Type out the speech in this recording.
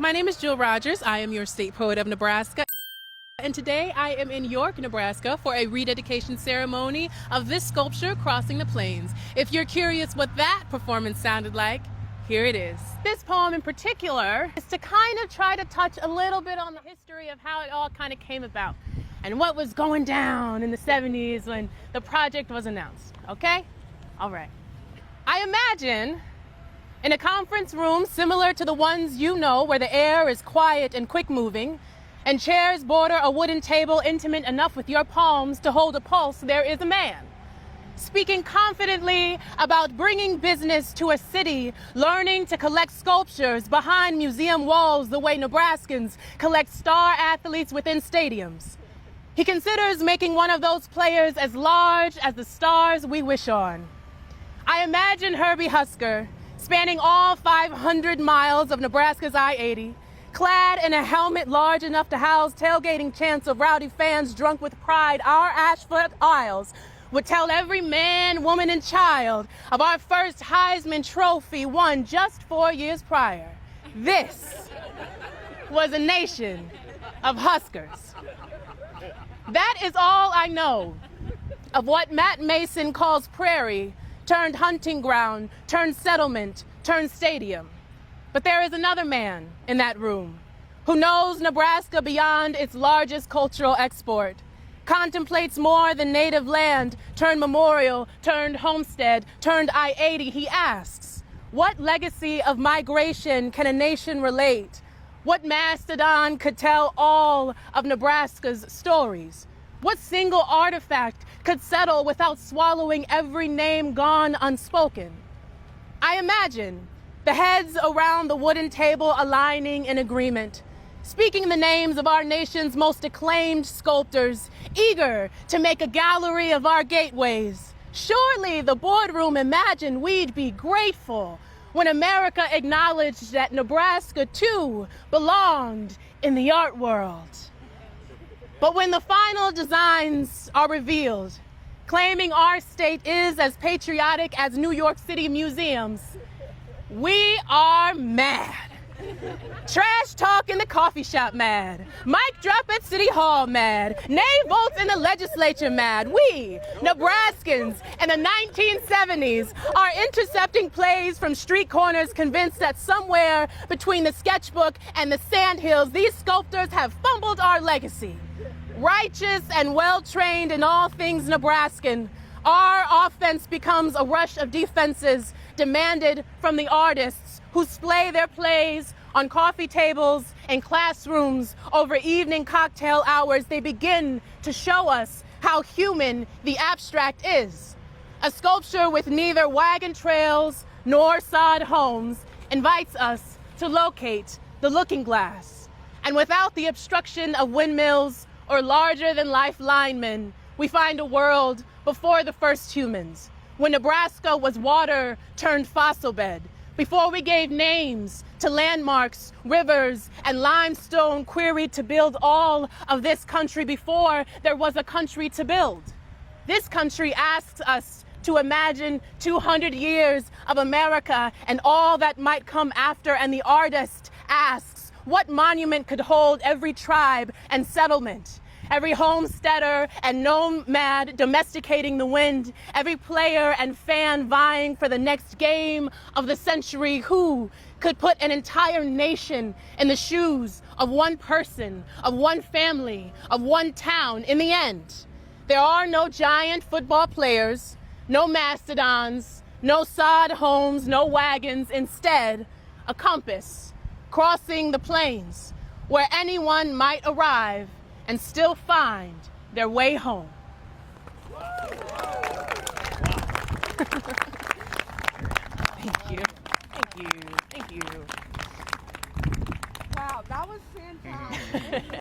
My name is Jill Rodgers. I am your state poet of Nebraska. And today I am in York, Nebraska for a rededication ceremony of this sculpture, Crossing the Plains. If you're curious what that performance sounded like, here it is. This poem in particular is to kind of try to touch a little bit on the history of how it all kind of came about and what was going down in the 70s when the project was announced, okay? All right. I imagine in a conference room similar to the ones you know, where the air is quiet and quick-moving, and chairs border a wooden table intimate enough with your palms to hold a pulse, there is a man speaking confidently about bringing business to a city, learning to collect sculptures behind museum walls the way Nebraskans collect star athletes within stadiums. He considers making one of those players as large as the stars we wish on. I imagine Herbie Husker, spanning all 500 miles of Nebraska's I-80, clad in a helmet large enough to house tailgating chants of rowdy fans drunk with pride, our asphalt aisles would tell every man, woman, and child of our first Heisman Trophy won just 4 years prior. This was a nation of Huskers. That is all I know of what Matt Mason calls prairie, turned hunting ground, turned settlement, turned stadium. But there is another man in that room who knows Nebraska beyond its largest cultural export, contemplates more than native land, turned memorial, turned homestead, turned I-80. He asks, what legacy of migration can a nation relate? What mastodon could tell all of Nebraska's stories? What single artifact could settle without swallowing every name gone unspoken? I imagine the heads around the wooden table aligning in agreement, speaking the names of our nation's most acclaimed sculptors, eager to make a gallery of our gateways. Surely the boardroom imagined we'd be grateful when America acknowledged that Nebraska, too, belonged in the art world. But when the final designs are revealed, claiming our state is as patriotic as New York City museums, we are mad. Trash talk in the coffee shop mad. Mic drop at City Hall mad. Nay votes in the legislature mad. We, Nebraskans, in the 1970s are intercepting plays from street corners convinced that somewhere between the sketchbook and the sandhills, these sculptors have fumbled our legacy. Righteous and well-trained in all things Nebraskan, our offense becomes a rush of defenses demanded from the artists who splay their plays on coffee tables and classrooms over evening cocktail hours. They begin to show us how human the abstract is. A sculpture with neither wagon trails nor sod homes invites us to locate the looking glass. And without the obstruction of windmills or larger-than-life linemen, we find a world before the first humans, when Nebraska was water turned fossil bed, before we gave names to landmarks, rivers, and limestone quarried to build all of this country before there was a country to build. This country asks us to imagine 200 years of America and all that might come after, and the artist asks, what monument could hold every tribe and settlement? Every homesteader and nomad domesticating the wind, every player and fan vying for the next game of the century. Who could put an entire nation in the shoes of one person, of one family, of one town? In the end, there are no giant football players, no mastodons, no sod homes, no wagons. Instead, a compass crossing the plains where anyone might arrive and still find their way home.